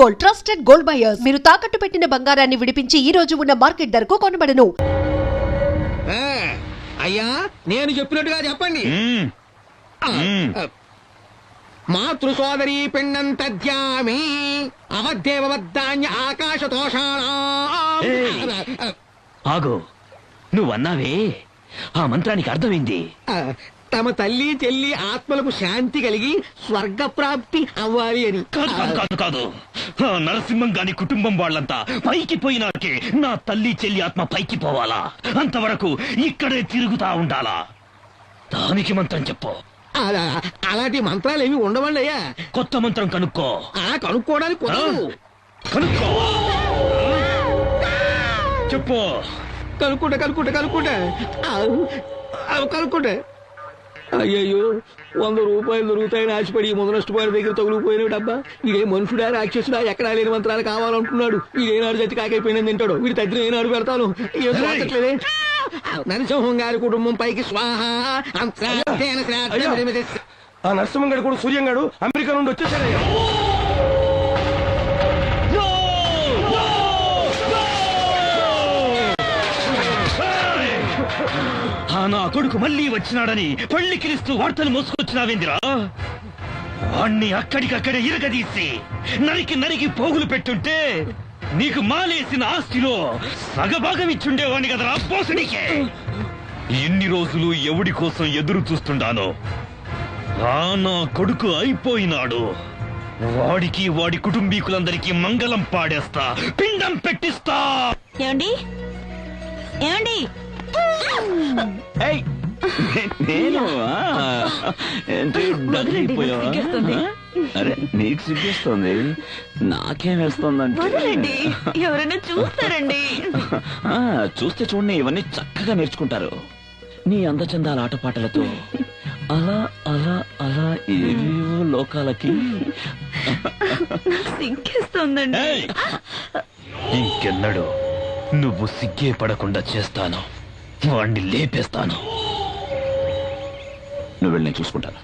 Gold, trusted gold buyers. మీరు తాకట్టు పెట్టిన బంగారాన్ని విడిపించి ఈ రోజు ఉన్న మార్కెట్ ధరకు కొనబడను. అయ్యా నేను చెప్పినట్టుగా చెప్పండి. మాతృ సోదరి పిండం తద్యామి అవద్దేవద్దాన్య ఆకాశతోషాణా. ఆగో, నువ్వన్నావే ఆ మంత్రానికి అర్థమైంది. తమ తల్లి చెల్లి ఆత్మలకు శాంతి కలిగి స్వర్గ ప్రాప్తి అవ్వాలి అని. కాదు కాదు కాదు కాదు, నరసింహం గాని కుటుంబం వాళ్ళంతా పైకి పోయినాకే నా తల్లి చెల్లి ఆత్మ పైకి పోవాలా, అంతవరకు ఇక్కడే తిరుగుతా ఉండాలా. దానికి మంత్రం చెప్పు. అలాంటి మంత్రాలు ఏమి ఉండవండి అయ్యా. కొత్త మంత్రం కనుక్కో. కనుక్కోవడానికి కనుక్కో చెప్పు. కనుక్కుంటా కనుక్కుంటా కనుక్కుంటా కనుక్కుంటా. అయ్యయ్యో, 100 రూపాయలు దొరుకుతాయని ఆశపడి ముందు నష్టపోయిన దగ్గర తగులుకుపోయిన డబ్బా. ఇదే మనుషుడా రాక్షసుడా ఎక్కడా లేని మంత్రాలు కావాలంటున్నాడు. వీడేనాడు జట్టి కాకైపోయినని తింటాడు. వీడి తగ్గిన ఏనాడు పెడతాను. ఏం నరసింహం గారి కుటుంబం పైకి స్వాహ. ఆ నరసింహం గారు కూడా సూర్యం గారు అమెరికా నుండి వచ్చేసారయ్యా. నా కొడుకు మళ్ళీ వచ్చినాడని పళ్ళి కిరిస్తూ వార్తలు మోసుకొచ్చినావేందిరా? వాణ్ణి అక్కడికక్కడే ఇరగదీసి నరికి నరికి పోగులు పెట్టుంటే నీకు మాలేసిన ఆస్తిలో సగభాగం ఇచ్చుండేవాణ్ణి కదరా పోసడికే. ఎన్ని రోజులు ఎవడి కోసం ఎదురు చూస్తుండానో. నా కొడుకు అయిపోయినాడు. వాడికి వాడి కుటుంబీకులందరికీ మంగళం పాడేస్తా, పిండం పెట్టిస్తా. ఏమండి ఏమండి? నేను అరే నీకు సిగ్గేస్తుంది, నాకేం వేస్తోందంటే ఎవరైనా చూస్తారండి. చూస్తే చూడండి, ఇవన్నీ చక్కగా నేర్చుకుంటారు. నీ అందచందాల ఆటపాటలతో అలా అలా అలా ఏవేవో లోకాలకి. సిగ్గేస్తోందండి. ఇంకెన్నడు నువ్వు సిగ్గే పడకుండా చేస్తాను, వాణ్ణి లేపేస్తాను. నువ్వు వెళ్ళి నేను చూసుకుంటాను.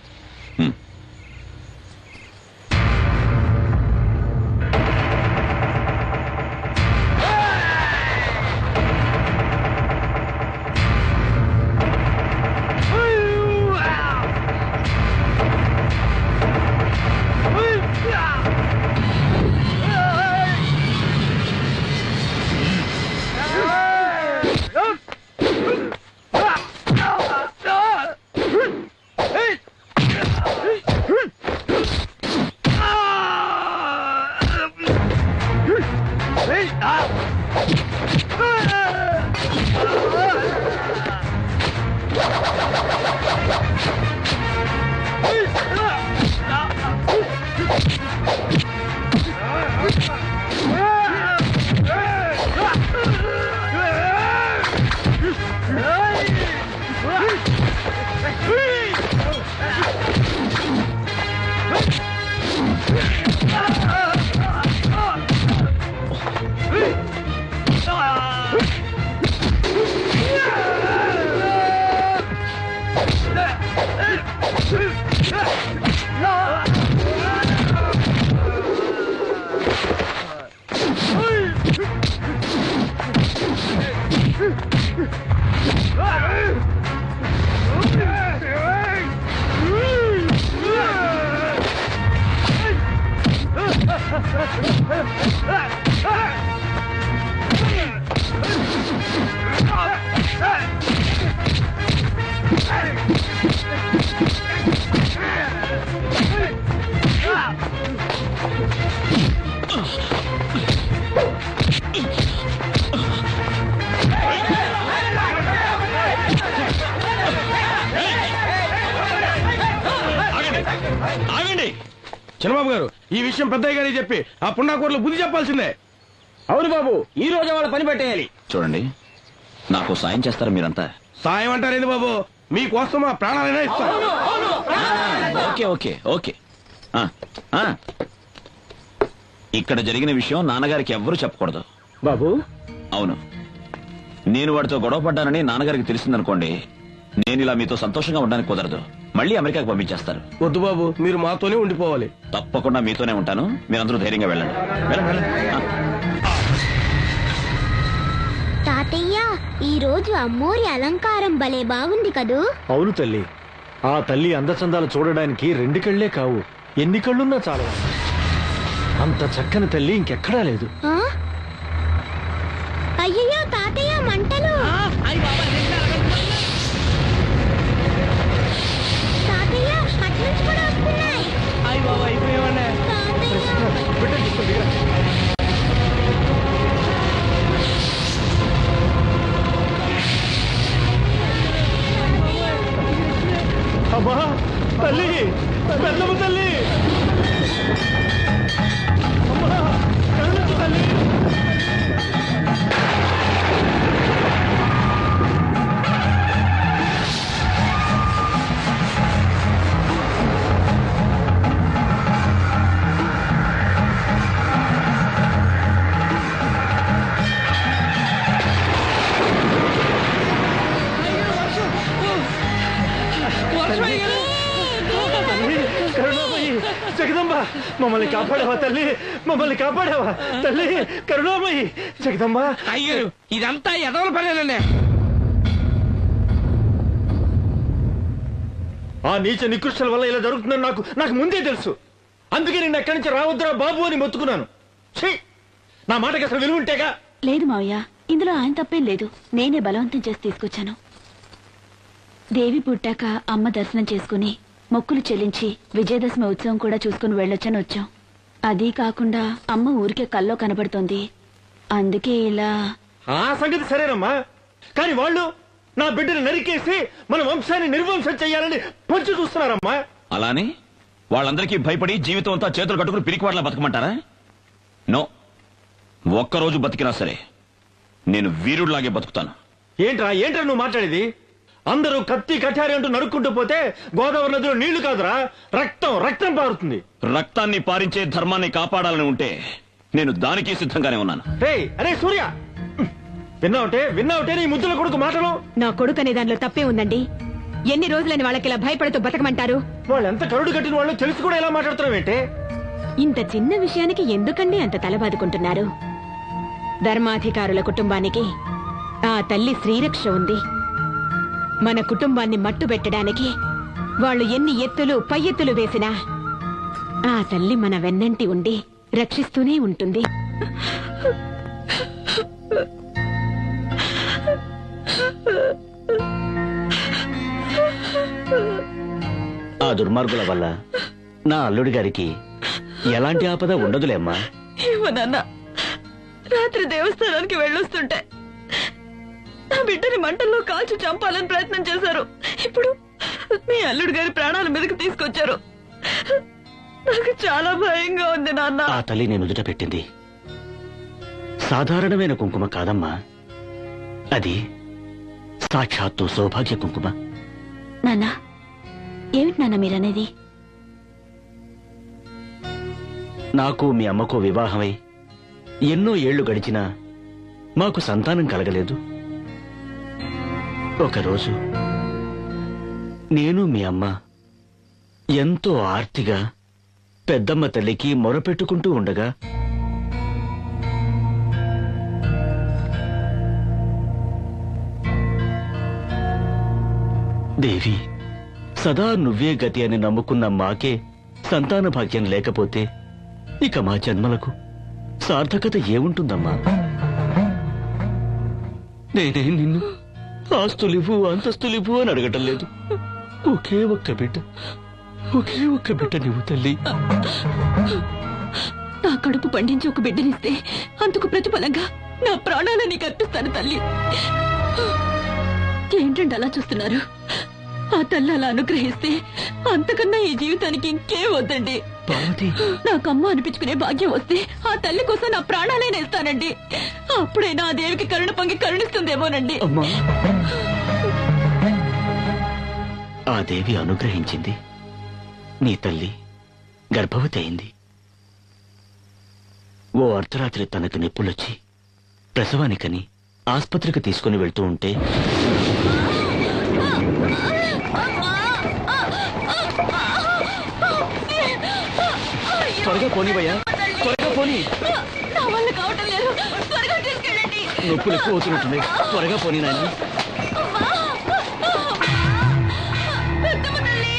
చంద్రబాబు గారు, ఈ విషయం పెద్దయ్య గారికి చెప్పి ఆ పుండాకూరలు బుద్ధి చెప్పాల్సిందే. అవును బాబు, ఈ రోజు వాళ్ళ పని పెట్టేయాలి. చూడండి, నాకు సాయం చేస్తారా మీరంతా? సాయం అంటారేంది బాబు, మీకోసం మా ప్రాణాలైనా ఇస్తాం. Okay okay okay. ఇక్కడ జరిగిన విషయం నాన్నగారికి ఎవ్వరూ చెప్పకూడదు. బాబు అవును, నేను వాడితో గొడవ పడ్డానని నాన్నగారికి తెలిసిందనుకోండి, నేను ఇలా మీతో సంతోషంగా ఉండడానికి కుదరదు. మళ్ళీ అమెరికాకు పంపించేస్తారు. వద్దు బాబు, మీరు మాతోనే ఉండిపోవాలి. తప్పకుండా మీతోనే ఉంటాను. మీరందరూ ధైర్యంగా వెళ్ళండి. వెళ్ళండి. తాతయ్య, ఈ రోజు అమ్మోరి అలంకారం భలే బాగుంది కదూ. అవును తల్లి, ఆ తల్లి అందచందాలు చూడడానికి 2 కళ్ళే కావు, ఎన్ని కళ్ళున్నా చాలు. అంత చక్కని తల్లి ఇంకెక్కడా లేదు. అయ్యయ్యో తాతయ్య, మంటలు. తాతయ్య, అట్నుంచి కూడా వస్తున్నాయి. అమ్మా తల్లి, బెల్లమ్మ తల్లి, అమ్మా కరుణించు తల్లి. కరుణామయి, జగదంబ, మమ్మల్ని కాపాడావా తల్లి, మమ్మల్ని కాపాడావా తల్లి, కరుణామయి, జగదంబ. అయ్యో, ఇదంతా ఎదవల పనేనండి. ఆ నీచ నికృష్టుల వల్ల ఇలా జరుగుతుందని నాకు ముందే తెలుసు. అందుకే నేను ఎక్కడి నుంచి రావద్దురా బాబు అని మొత్తుకున్నాను. ఛీ, నా మాటకి అసలు విలువ ఉంటేగా. లేదు మావయ్య, ఇందులో ఆయన తప్పేం లేదు. నేనే బలవంతం చేసి తీసుకొచ్చాను. దేవి పుట్టాక అమ్మ దర్శనం చేసుకుని మొక్కులు చెల్లించి విజయదశమి ఉత్సవం కూడా చూసుకుని వెళ్ళొచ్చని వచ్చాం. అది కాకుండా అమ్మ ఊరికే కల్లో కనబడుతోంది. అందుకే ఇలా. ఆ సంగతి సరేనమ్మా, కానీ వాళ్ళు నా బిడ్డను నరికేసి మన వంశాన్ని నిర్వంశం చెయ్యాలని పొంచి చూస్తున్నారమ్మా. అలానే వాళ్ళందరికీ భయపడి జీవితం అంతా చేతులు కట్టుకుని పిరికివాట్లా బతకమంటారా? నో, ఒక్కరోజు బతికినా సరే నేను వీరుడిలాగే బతుకుతాను. ఏంట్రా నువ్వు మాట్లాడేది? అందరూ కత్తి కఠారి అంటూ నరుక్కుంటూ పోతే గోదావరి నదిలో నీళ్లు కాదురా, రక్తం పారుతుంది. రక్తాన్ని పారించే ధర్మాన్ని కాపాడాలని ఉంటే నేను దానికి సిద్ధంగానే ఉన్నాను. అరే సూర్య, విన్నావుటే నీ ముద్దుల కొడుకు మాటలు. నా కొడుకు అనే దానిలో తప్పే ఉందండి. ఎన్ని రోజులని వాళ్ళకి ఇలా భయపడుతూ బతకమంటారు? వాళ్ళు ఎంత కరుడు కట్టిన వాళ్ళు తెలిసి కూడా ఎలా మాట్లాడుతున్నావేంటే? ఇంత చిన్న విషయానికి ఎందుకండి అంత తలబాదుకుంటున్నారు? ధర్మాధికారుల కుటుంబానికి ఆ తల్లి శ్రీరక్ష ఉంది. మన కుటుంబాన్ని మట్టు పెట్టడానికి వాళ్ళు ఎన్ని ఎత్తులు పై ఎత్తులు వేసినా ఆ తల్లి మన వెన్నంటి ఉండి రక్షిస్తూనే ఉంటుంది. ఆ దుర్మార్గుల వల్ల నా అల్లుడి గారికి ఎలాంటి ఆపద ఉండదులేమ్మా. ఏమో నాన్న, రాత్రి దేవస్థానానికి వెళ్ళొస్తుంటే నా బిడ్డని మంటల్లో కాల్చి చంపాలని ప్రయత్నం చేశారు. ఇప్పుడు మీ అల్లుడు గారి ప్రాణాల మీదకి తీసుకొచ్చారు. నాకు చాలా భయంగా ఉంది నాన్న. ఆ తల్లి నేను ఎదుట పెట్టింది సాధారణమైన కుంకుమ కాదమ్మా, అది సాక్షాత్తు సౌభాగ్య కుంకుమ. నాన్న, ఏమిటి నాన్న మీరనేది? నాకు మీ అమ్మకు వివాహమై ఎన్నో ఏళ్లు గడిచినా మాకు సంతానం కలగలేదు. ఒకరోజు నేను మీ అమ్మ ఎంతో ఆర్తిగా పెద్దమ్మ తల్లికి మొరపెట్టుకుంటూ ఉండగా దేవి, సదా నువ్వే గతి అని నమ్ముకున్న మాకే సంతాన భాగ్యం లేకపోతే ఇక మా జన్మలకు సార్థకత ఏముంటుందమ్మా? నేనే నిన్ను ఆస్తులివ్వు అంతస్తులివ్వు అని అడగటం లేదు. ఒకే ఒక్క బిడ్డ నువ్వు తల్లి. నా కడుపు పండించి ఒక బిడ్డనిస్తే అందుకు ప్రతిఫలంగా నా ప్రాణాలని కర్పిస్తాను తల్లి. ఏంటంటే అలా చూస్తున్నారు? ఆ తల్లి అలా అనుగ్రహిస్తే అంతకన్నా ఈ జీవితానికి ఇంకేం వద్దండి. నాకు అమ్మ అనిపించుకునే భాగ్యం వస్తే ఆ తల్లి కోసం నా ప్రాణాలైనా ఇస్తానండి. అప్పుడైనా ఆ దేవికి కరుణ పొంగి కరుణిస్తుందేమోనండి. ఆ దేవి అనుగ్రహించింది. నీ తల్లి గర్భవతి అయింది. ఓ అర్ధరాత్రి తనకు నొప్పులొచ్చి ప్రసవానికని ఆస్పత్రికి తీసుకుని వెళ్తూ ఉంటే త్వరగా పోనీవయ్యా, త్వరగా పోనీ. నా వల్ల కావటం లేదు, త్వరగా తీసుకెళ్ళండి. నొప్పులు ఎక్కువ అవుతున్నట్టున్నాయి, త్వరగా పోనీ నాయన. పెద్దమ్మ తల్లి!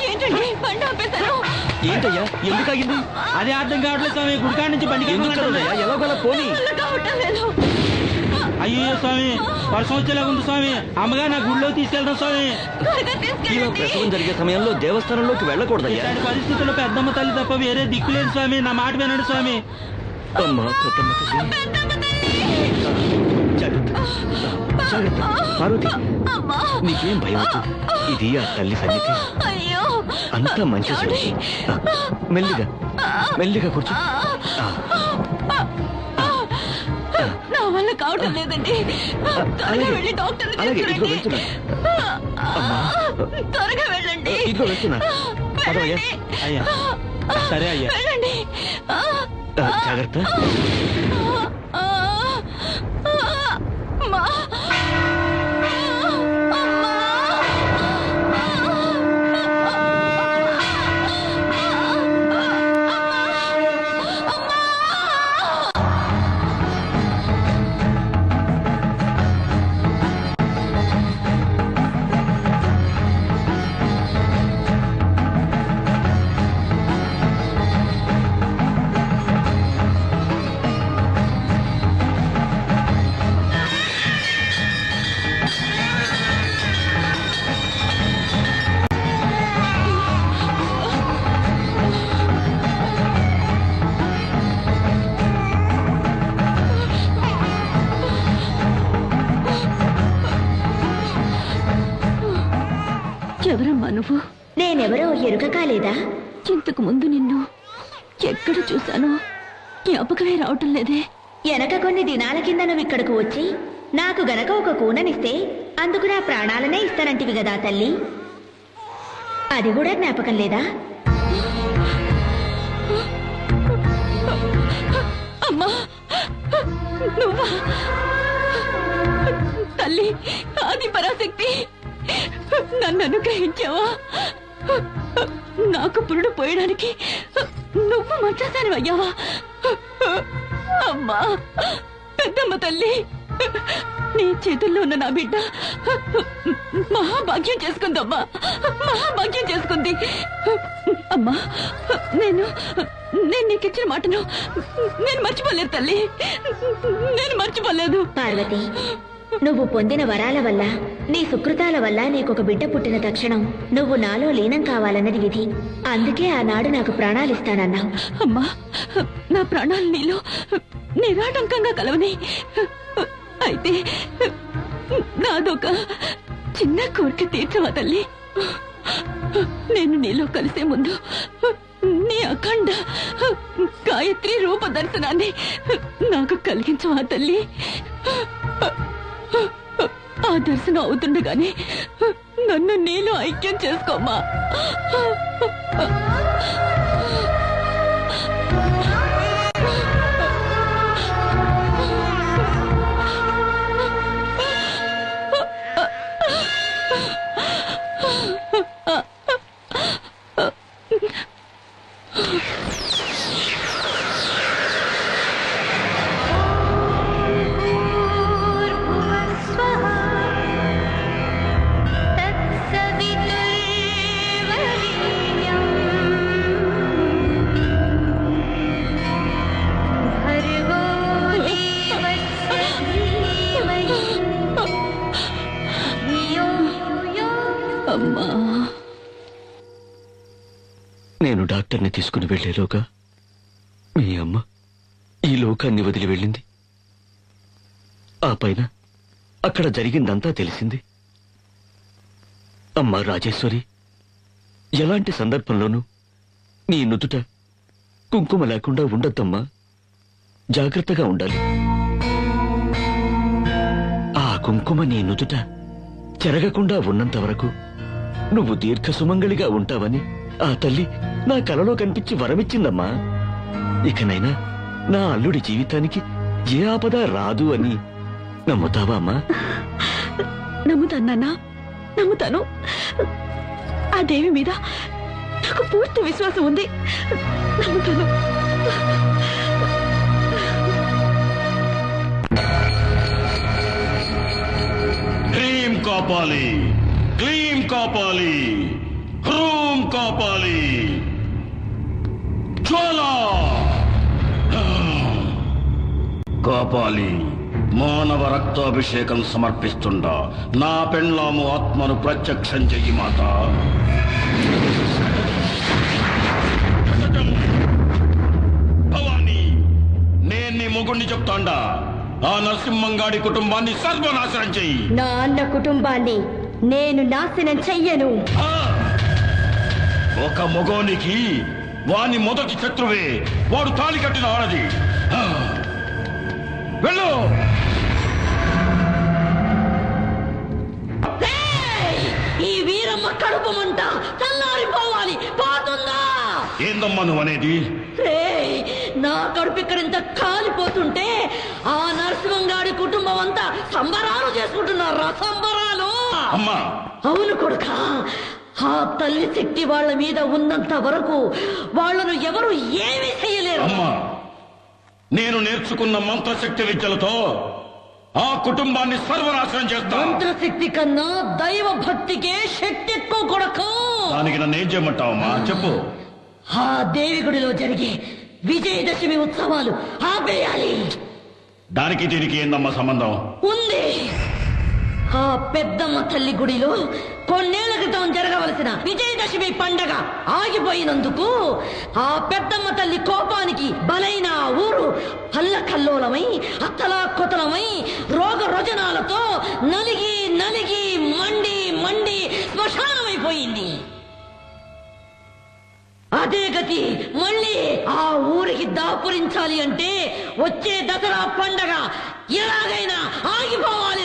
ఏంటండి బండి ఆపేశారు? ఏంటయ్యా, ఎందుకు ఆగింది? అదే అర్థం కావట్లేదు స్వామి. గుడికాడ నుంచి బండికి ఎందుకు కదలయ్యా, ఎలాగోలా పోనీ. వల్ల కావటం లేదు. అయ్యో స్వామి, వర్షం వచ్చేలాగా ఉంది స్వామి. అమ్మగా నా గుడిలో తీసుకెళ్తాం స్వామి. త్వరగా ఇలా తీసుకెళ్ళండి. ప్రసవం జరిగే సమయంలో దేవస్థానంలోకి వెళ్ళకూడదయ్యా. ఇలాంటి పరిస్థితుల్లో పెద్దమ్మ తల్లి తప్ప వేరే దిక్కు లేదు స్వామి. నా మాట వినండి స్వామి. అమ్మా పెద్దమ్మ తల్లి. జాగ్రత్త, జాగ్రత్త. పార్వతి, అమ్మా! నీకేం భయం వద్దు. ఇది ఆ తల్లి సన్నిధి, అయ్యో! అంతా మంచి సృష్టి. మెల్లిగా మెల్లిగా కూర్చో. నా వల్ల కావటం లేదండి. త్వరగా అలాగే, వెళ్ళి డాక్టర్ అలాగే, ఇదిగో వెళ్తున్నా. అమ్మా, త్వరగా వెళ్ళండి. ఇదిగో వెళ్తున్నా. పదవయ్యా. అయ్యా సరే అయ్యా. వెళ్ళండి. జాగ్రత్త. అమ్మా! ఎవరమ్మా నువ్వు? నేనెవరో ఎరుక కాలేదా? ఇంతకు ముందు నిన్ను ఎక్కడ చూశానో జ్ఞాపకమే రావటం లేదే. వెనక కొన్ని దినాల కింద నువ్వు ఇక్కడకు వచ్చి నాకు గనక ఒక కూననిస్తే అందుకు నా ప్రాణాలనే ఇస్తానంటివి కదా తల్లి. అది కూడా జ్ఞాపకం లేదా? అమ్మా! నువ్వా? తల్లి, ఆది పరాశక్తి, నన్ను అనుగ్రహించావా? నాకు పురుడు పోయడానికి నువ్వు మంచాసాని అయ్యావా? అమ్మా! పెద్దమ్మ తల్లి, నీ చేతుల్లో ఉన్న నా బిడ్డ మహాభాగ్యం చేసుకుందమ్మా, మహాభాగ్యం చేసుకుంది. అమ్మా, నేను నీకిచ్చిన మాటను నేను మర్చిపోలేదు తల్లి, నేను మర్చిపోలేదు. పార్వతి, నువ్వు పొందిన వరాల వల్ల నీ సుకృతాల వల్ల నీకొక బిడ్డ పుట్టిన తక్షణం నువ్వు నాలో లీనం కావాలన్నది విధి. అందుకే ఆనాడు నాకు ప్రాణాలిస్తానన్నావు. అమ్మా, నా ప్రాణాలు నీలో నిరాటంకంగా కలవని. అయితే నాదొక చిన్న కోరిక తీర్చవా తల్లి? నేను నీలో కలిసే ముందు నీ అఖండ గాయత్రి రూప దర్శనాన్ని నాకు కలిగించవా తల్లి? ఆ దర్శనం అవుతుండగానే నన్ను నీలో ఐక్యం చేసుకోమ్మా. అమ్మా, నేను డాక్టర్ని తీసుకుని వెళ్లేలోగా మీ అమ్మ ఈ లోకాన్ని వదిలి వెళ్ళింది. ఆ పైన అక్కడ జరిగిందంతా తెలిసింది. అమ్మా రాజేశ్వరి, ఎలాంటి సందర్భంలోనూ నీ నుదుట కుంకుమ లేకుండా ఉండొద్దమ్మా. జాగ్రత్తగా ఉండాలి. ఆ కుంకుమ నీ నుదుట చెరగకుండా ఉన్నంత వరకు నువ్వు దీర్ఘ సుమంగళిగా ఉంటావని ఆ తల్లి నా కలలో కనిపించి వరమిచ్చిందమ్మా. ఇకనైనా నా అల్లుడి జీవితానికి ఏ ఆపద రాదు అని నమ్ముతావా అమ్మా? నమ్ముతాను నాన్న, నమ్ముతాను. ఆ దేవి మీద నాకు పూర్తి విశ్వాసం ఉంది. నమ్ముతాను. క్లీం కాపాలి, క్లీం కాపాలి, హ్రూం కాపాలి, జ్వాలా కాపాలి. మానవ రక్తాభిషేకం సమర్పిస్తుండా నా పెండ్లాము ఆత్మను ప్రత్యక్షం చెయ్యి మాత. భవానీ, నేను నీ మొగుణ్ణి చెప్తాండా, ఆ నరసింహంగాడి కుటుంబాన్ని సర్వనాశనం చెయ్యి. నా అన్న కుటుంబాన్ని నేను నాశనం చెయ్యను. ఒక మొగోనికి వాని మొదటి శత్రువే వాడు తాళి కట్టిన ఆడది. వెళ్ళు. ఈ వీరమ్మ కడుపు మంట చల్లారిపోవాలి. పోతుందా? ఏందమ్మా నువ్వు అనేది? నా కడుపు ఇక్కడింత కాలిపోతుంటే ఆ నరసింహంగాడి కుటుంబం అంతా సంబరాలు చేసుకుంటున్నారా? సంబరాలు. అమ్మా, అవును కొడుకా. ఆ తల్లి శక్తి వాళ్ళ మీద ఉన్నంత వరకు వాళ్ళను ఎవరు ఏమీ చేయలేరు. అమ్మా, నేను నేర్చుకున్న మంత్రశక్తి విద్యలతో ఆ కుటుంబాన్ని సర్వనాశనం చేస్తా. మంత్రశక్తి కన్నా దైవ భక్తికే శక్తి ఎక్కువ కొడుకు. దానికి నన్ను ఏం చేయమంటావమ్మా? చెప్పు. ఆ దేవి గుడిలో జరిగే విజయదశమి ఉత్సవాలు ఆపేయాలి. దానికి దీనికి ఏందమ్మా సంబంధం? ఉంది. ఆ పెద్దమ్మ తల్లి గుడిలో కొన్నేళ్ల క్రితం జరగవలసిన విజయదశమి పండగ ఆగిపోయినందుకు ఆ పెద్దమ్మ తల్లి కోపానికి బలైన ఆ ఊరు అల్లకల్లోలమై అత్తలాకొతలమై రోగ రుజనాలతో నలిగి నలిగి మండి మండి శ్మశానమైపోయింది. అదే గతి మళ్ళీ ఆ ఊరికి దాపురించాలి అంటే వచ్చే దసరా పండగ ఎలాగైనా ఆగిపోవాలి.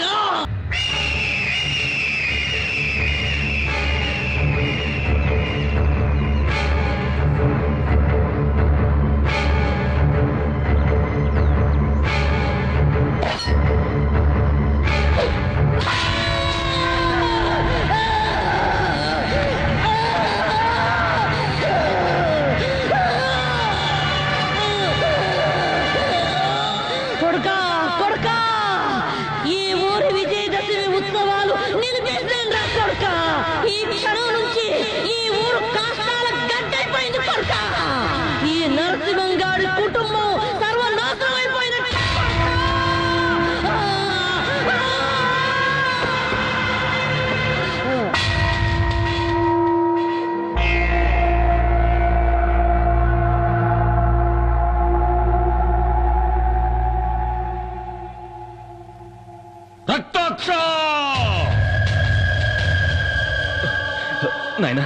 నాయనా,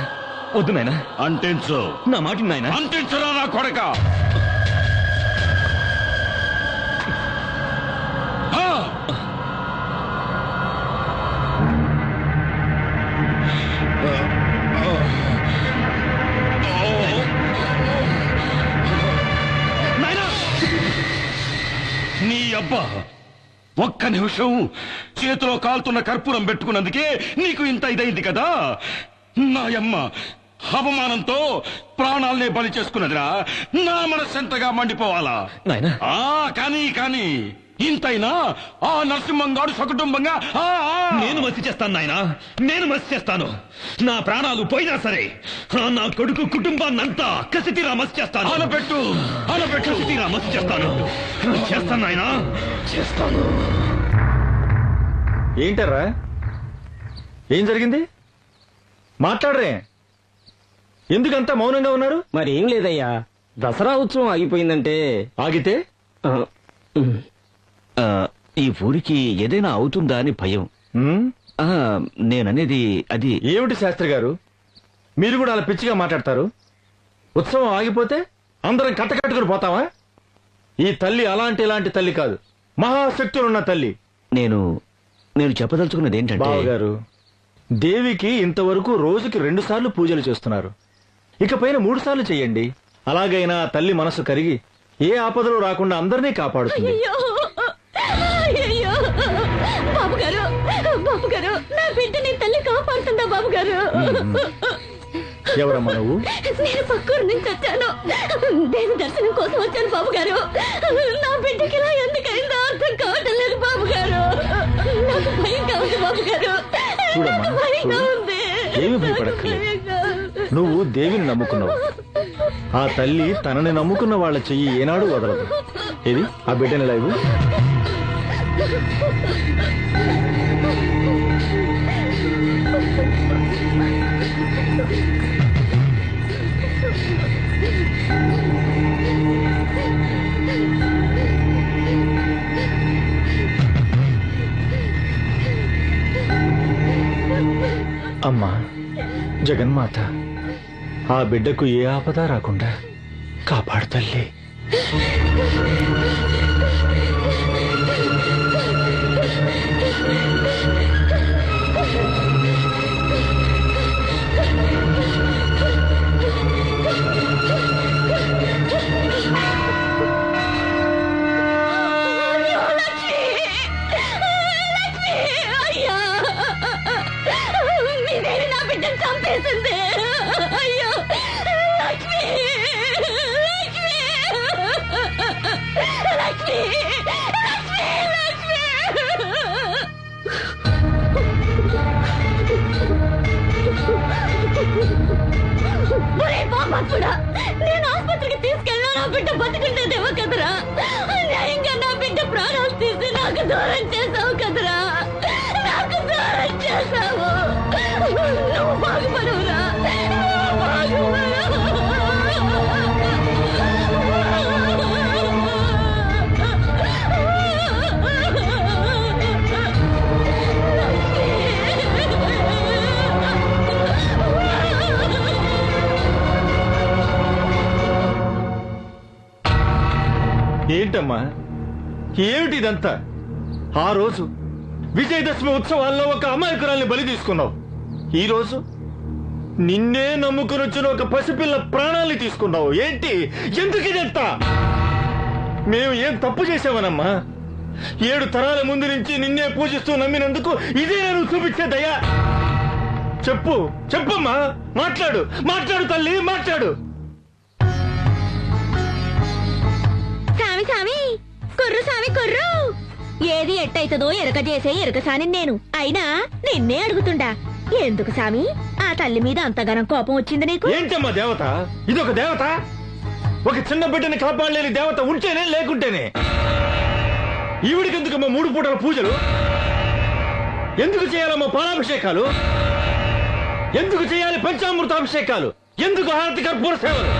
వద్దు నాయనా. అంటించు. నా మాట నాయనా. అంటించరా నా కొడక. నీ అబ్బా, ఒక్క నిమిషం చేతిలో కాలుతున్న కర్పూరం పెట్టుకున్నందుకే నీకు ఇంత ఇదైంది కదా. నాయమ్మ అవమానంతో ప్రాణాలనే బలి చేసుకున్నదిరా. నా మనసు ఎంతగా మండిపోవాలా నాయనా. కానీ కానీ ఇంతైనా ఆ నరసింహంగాడు సకుటుంబంగా నేను మసి చేస్తాను నాయనా, నేను మసి చేస్తాను. నా ప్రాణాలు పోయినా సరే నా కొడుకు కుటుంబాన్నంతా కసితీరా మసి చేస్తాను. అనపెట్టు, అనపెట్టు. కసితీరా మసి చేస్తాను. చేస్తాను నాయనా, చేస్తాను. ఏంటరా, ఏం జరిగింది? మాట్లాడరే, ఎందుకంతా మౌనంగా ఉన్నారు? మరి ఏం లేదయ్యా, దసరా ఉత్సవం ఆగిపోయిందంటే. ఆగితే ఈ ఊరికి ఏదైనా అవుతుందా అని భయం. నేననేది అది. ఏమిటి శాస్త్రి గారు, మీరు కూడా అలా పిచ్చిగా మాట్లాడతారు? ఉత్సవం ఆగిపోతే అందరం కట్టకట్టుకుని పోతావా? ఈ తల్లి ఇలాంటి తల్లి కాదు, మహాశక్తులున్న తల్లి. నేను చెప్పదలుచుకున్నది ఏంటంటే బావగారు, దేవికి ఇంతవరకు రోజుకి 2 సార్లు పూజలు చేస్తున్నారు. ఇకపైన 3 సార్లు చెయ్యండి. అలాగైనా ఆ తల్లి మనసు కరిగి ఏ ఆపదలు రాకుండా అందరినీ కాపాడుతుంది. బాబు గారు, నా బిడ్డని తల్లి కాపాడుతుందా బాబు గారు? ఎవరమ్మా నువ్వు? నేను పక్కూరు నుంచి వచ్చాను. దేవి దర్శనం కోసం వచ్చాను బాబు గారు. నా బిడ్డకి ఇలా ఎందుకైందో అర్థం కావటం లేదు బాబు గారు. నాకు భయంగా ఉంది బాబు గారు. చూడమ్మా, నాకు భయంగా చూడు. ఉంది. ఏమీ భయపడక్కర్లేదు. నువ్వు దేవిని నమ్ముకున్నావు. ఆ తల్లి తనని నమ్ముకున్న వాళ్ళ చెయ్యి ఏనాడు వదలదు. ఇది ఆ బిడ్డని లైవ్. అమ్మా జగన్మాత, ఆ బిడ్డకు ఏ ఆపద రాకుండా కాపాడు తల్లి. అయ్యా, మీ దేవి నా బిడ్డను చంపేసింది. అయ్యో లక్ష్మి, లక్ష్మి, లక్ష్మి, లక్ష్మి, లక్ష్మి. ఒరే పాపడా, నేను ఆసుపత్రికి తీసుకెళ్ళినా నా బిడ్డ బతుకుండేదేమో కదరా. న్యాయంగా నా బిడ్డ ప్రాణాలు తీసి నాకు దూరం చేసావు కదరా. నాకు దూరం చేసావు. నువ్వు బాగుపడవురా, నువ్వు బాగుపడవు. ఏంటమ్మా, ఏమిటి ఇదంతా? ఆ రోజు విజయదశమి ఉత్సవాల్లో ఒక అమాయకురాల్ని బలి తీసుకున్నావు. ఈ రోజు నిన్నే నమ్ముకుని వచ్చిన ఒక పసిపిల్ల ప్రాణాల్ని తీసుకున్నావు. ఏంటి, ఎందుకు ఇదంతా? మేము ఏం తప్పు చేసావనమ్మా? 7 తరాల ముందు నుంచి నిన్నే పూజిస్తూ నమ్మినందుకు ఇదే నువ్వు చూపించే దయా? చెప్పు, చెప్పమ్మా, మాట్లాడు, మాట్లాడు తల్లి, మాట్లాడు. సామి సామి, కుర్రు సామి కుర్రు. ఏది ఎట్టయితదో ఎరక చేసే ఎరకసాని నేను. అయినా నిన్నే అడుగుతుండా, ఎందుకు సామి ఆ తల్లి మీద అంతగానం కోపం వచ్చింది నీకు? ఏంటమ్మా దేవత? ఇదొక దేవత? ఒక చిన్న బిడ్డని కాపాడలేని దేవత ఉంటేనే లేకుంటేనే? ఈవిడికెందుకమ్మా 3 పూటల పూజలు? ఎందుకు చేయాలమ్మా పాలాభిషేకాలు? ఎందుకు చేయాలి పంచామృతాభిషేకాలు? ఎందుకు హారతి కర్పూర సేవలు?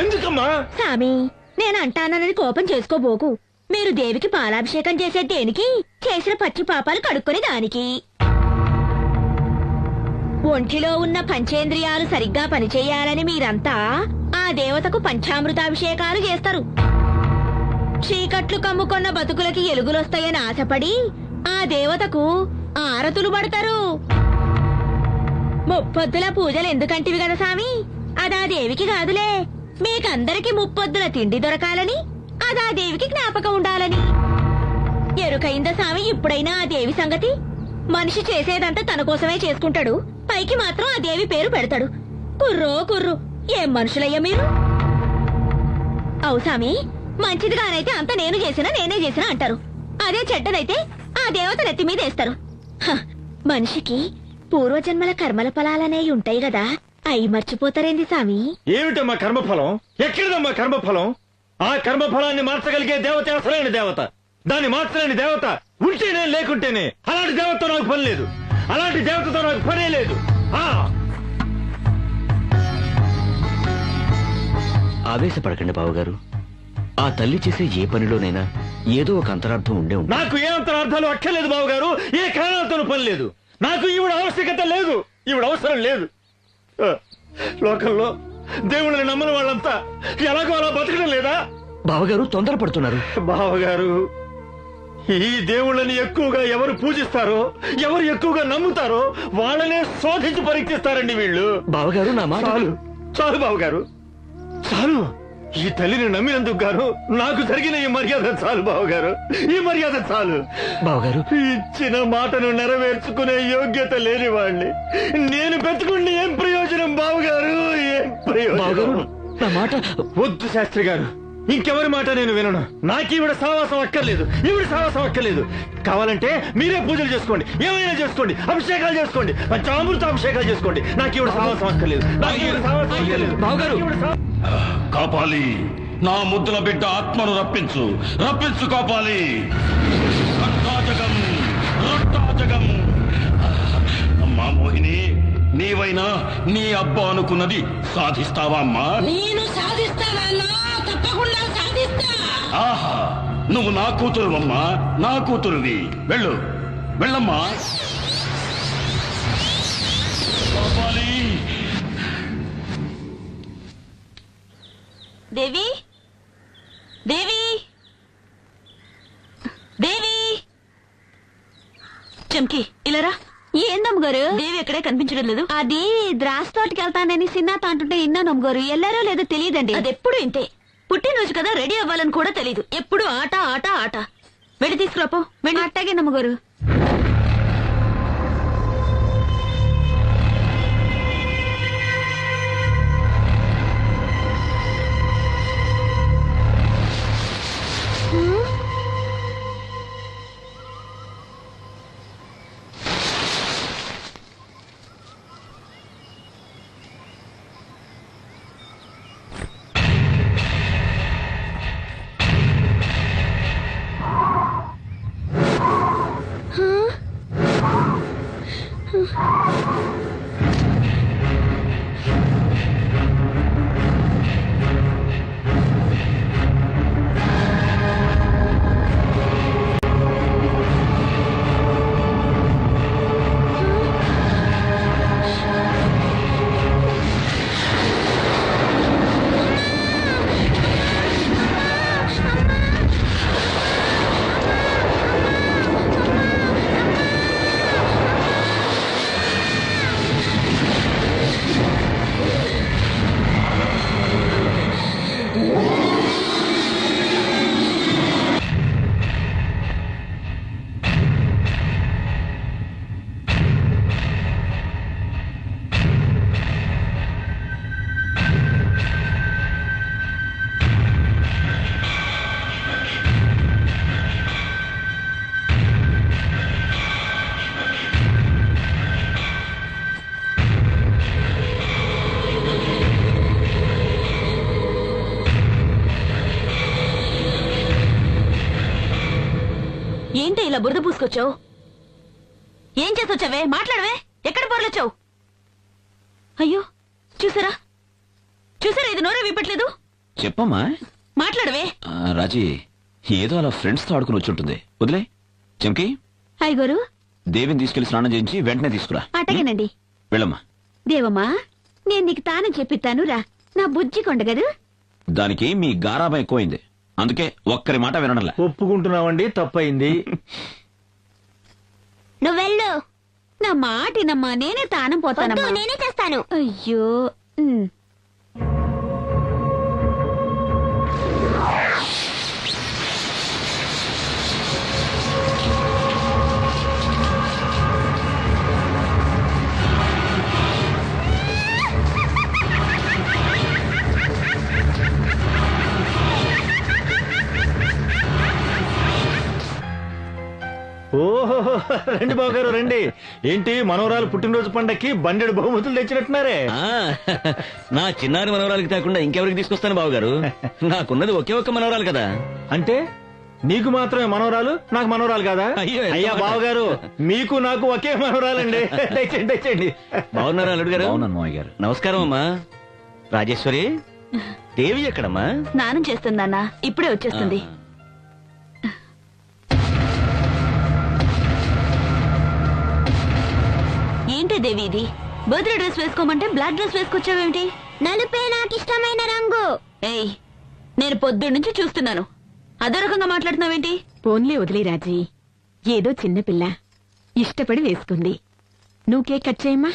ఎందుకమ్మా? సామి, నేను అంటానని కోపం చేసుకోబోకు. మీరు దేవికి పాలాభిషేకం చేసే దేనికి? చేసిన పచ్చి పాపాలు కడుక్కొని దానికి. ఒంటిలో ఉన్న పంచేంద్రియాలు సరిగ్గా పనిచేయాలని మీరంతా ఆ దేవతకు పంచామృతాభిషేకాలు చేస్తారు. చీకట్లు కమ్ముకొన్న బతుకులకి ఎలుగులొస్తాయని ఆశపడి ఆ దేవతకు ఆరతులు పడతారు. 30 పూజలు ఎందుకంటివి కదా సామి? అదా దేవికి కాదులే, మీకందరికి 30 తిండి దొరకాలని, అదా దేవికి జ్ఞాపకం ఉండాలని. ఎరుకైందా సామి ఇప్పుడైనా ఆ దేవి సంగతి? మనిషి చేసేదంతా తన కోసమే చేసుకుంటాడు, పైకి మాత్రం ఆ దేవి పేరు పెడతాడు. కుర్రో కుర్రు, ఏం మనుషులయ్యా మీరు? అవు సామి, మంచిదిగానైతే అంత నేనే చేసినా అంటారు. అదే చెడ్డనైతే ఆ దేవత నెత్తి మీద వేస్తారు. మనిషికి పూర్వజన్మల కర్మల ఫలాలనేవి ఉంటాయి గదా, అయి మర్చిపోతారేంది సామి? ఏమిటమ్మా కర్మఫలం? ఎక్కడిదమ్మా కర్మఫలం? ఆ కర్మఫలాన్ని మార్చగలిగే దేవత అసలైన దేవత. దాన్ని మార్చలేని దేవత ఉంటేనే లేకుంటేనే. అలాంటి దేవతతో నాకు పని లేదు. అలాంటి దేవతతో నాకు పనే లేదు. ఆవేశపడకండి బావగారు. ఆ తల్లి చేసే ఏ పనిలోనైనా ఏదో ఒక అంతరార్థం ఉండే ఉంటుంది. నాకు ఏ అంతరార్థాలు అక్కర్లేదు బావగారు. ఏ కారణాలతో పని లేదు. నాకు ఈవిడ ఆవశ్యకత లేదు. ఈవిడ అవసరం లేదు. లోకంలో దేవుళ్ళని నమ్మని వాళ్ళంతా ఎలాగో అలా బతకడం లేదా? బావగారు తొందరపడుతున్నారు. బావగారు, ఈ దేవుళ్ళని ఎక్కువగా ఎవరు పూజిస్తారో, ఎవరు ఎక్కువగా నమ్ముతారో వాళ్ళనే శోధించి పరీక్షిస్తారండి వీళ్ళు. బావగారు నా మాట చాలు, చాలు బావగారు, చాలు. ఈ తల్లిని నమ్మినందుకు గాను నాకు జరిగిన ఈ మర్యాద చాలు బావగారు. ఈ మర్యాద చాలు బావగారు. ఇచ్చిన మాటను నెరవేర్చుకునే యోగ్యత లేని వాళ్ళని నేను పెట్టుకుని ఏం ప్రయోజనం బావగారు ఏం ప్రయోజనం? నా మాట వద్దు శాస్త్రి గారు, ఇంకెవరి మాట నేను వినను. నాకు ఈవిడ సావాసం అక్కర్లేదు, ఈవిడ సావాసం అక్కర్లేదు. కావాలంటే మీరే పూజలు చేసుకోండి, ఏమైనా చేసుకోండి, అభిషేకాలు చేసుకోండి, పంచామృత అభిషేకాలు చేసుకోండి. నాకు ఈవిడ సావాసం అక్కర్లేదు, నాకు ఈవిడ సావాసం అక్కర్లేదు. బావగారు కాపాలి, నా ముద్దుల బిడ్డ ఆత్మను రప్పించు, రప్పించు కాపాలి. రక్తాజగం, రక్తాజగం. అమ్మా మోహిని, నీవైనా నీ అబ్బా అనుకున్నది సాధిస్తావా అమ్మా? నేను సాధిస్తానన్నా, తప్పకుండా సాధిస్తా. ఆహా, నువ్వు నా కూతురువమ్మా, నా కూతురువి. వెళ్ళు, వెళ్ళమ్మా. కాపాలి. దేవి దేవి దేవి చంకి ఇలారా. ఏందమ్మగారు? దేవి ఎక్కడే కనిపించడం లేదు. అది ద్రాక్ష తోటకి వెళ్తానని సిన్నాత అంటుంటే విన్నాను అమ్మగారు. ఎల్లారో లేదో తెలియదండి. అది ఎప్పుడు ఇంతే, పుట్టినరోజు కదా రెడీ అవ్వాలని కూడా తెలియదు. ఎప్పుడు ఆట ఆట ఆట. వెళ్ళి తీసుకురాపో. వెళ్ళి. అట్టాగే నమ్మగారు. ఏంటి ఇలా బురద పూసుకొచ్చావు? ఏం చేసొచ్చావే? మాట్లాడవే. ఎక్కడ బోర్లొచ్చావు? అయ్యో, చూసారా చూసారా, ఇది నోరే విప్పట్లేదు. చెప్పమ్మా. మాట్లాడవే. రాజీ ఏదో అలా ఫ్రెండ్స్ తో ఆడుకుని వచ్చి ఉంటుంది. వదిలే. చెంకి, అయ్యగారు, దేవిని తీసుకెళ్లి స్నానం చేయించి వెంటనే తీసుకురా. అటగేనండి. వెళ్ళమ్మా. దేవమ్మా, నేను నీకు తానే చెప్పిస్తాను రా. నా బుజ్జి కొండగదు. దానికి మీ గారాబం ఎక్కువైంది, అందుకే ఒక్కరి మాట వినడంలే. ఒప్పుకుంటున్నామండి, తప్పయింది. నువ్వెళ్ళు. నా మాటినమ్మా, నేనే తానం పోతానమ్మా. నేనే చేస్తాను. అయ్యో. ఓహో, రండి బావగారు రండి. ఏంటి మనవరాలు పుట్టినరోజు పండక్కి బండెడు బహుమతులు తెచ్చినట్టున్నారే? నా చిన్నారి మనవరాలకి కాకుండా ఇంకెవరికి తీసుకొస్తాను బావగారు? నాకున్నది ఒకే ఒక్క మనవరాలు కదా. అంటే నీకు మాత్రమే మనవరాలు, నాకు మనవరాలు కాదా? అయ్యో, అయ్యా బావగారు, మీకు నాకు ఒకే మనవరాలండి. దయచేయండి దయచేయండి. బాగున్నారా అల్లుడు గారు? అవునన్ను మావయ్య గారు. నమస్కారం అమ్మా. రాజేశ్వరి, దేవి ఎక్కడమ్మా? స్నానం చేస్తుందన్నా, ఇప్పుడే వచ్చేస్తుంది. ఏంటి దేవి ఇది? బర్త్డే డ్రెస్ వేసుకోమంటే బ్లాక్ డ్రెస్ వేసుకొచ్చావేమిటి? నలుపే నాకు ఇష్టమైన రంగు. ఏయ్, నేను పొద్దున్న నుంచి చూస్తున్నాను, అదే రకంగా మాట్లాడుతున్నావేంటి? పోన్లే వదిలే రాజీ, ఏదో చిన్నపిల్ల ఇష్టపడి వేసుకుంది. నువ్వు కేక్ కట్ చేయమ్మా.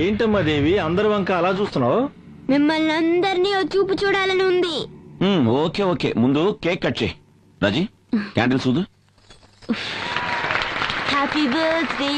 ఏంటి ఏంటమ్మా దేవి అందరి వంక అలా చూస్తున్నావు? మిమ్మల్ని అందరినీ ఓ చూపు చూడాలని ఉంది. ఓకే ఓకే, ముందు కేక్ కట్ చేయి. రాజీ క్యాండిల్ చూదు. Happy birthday.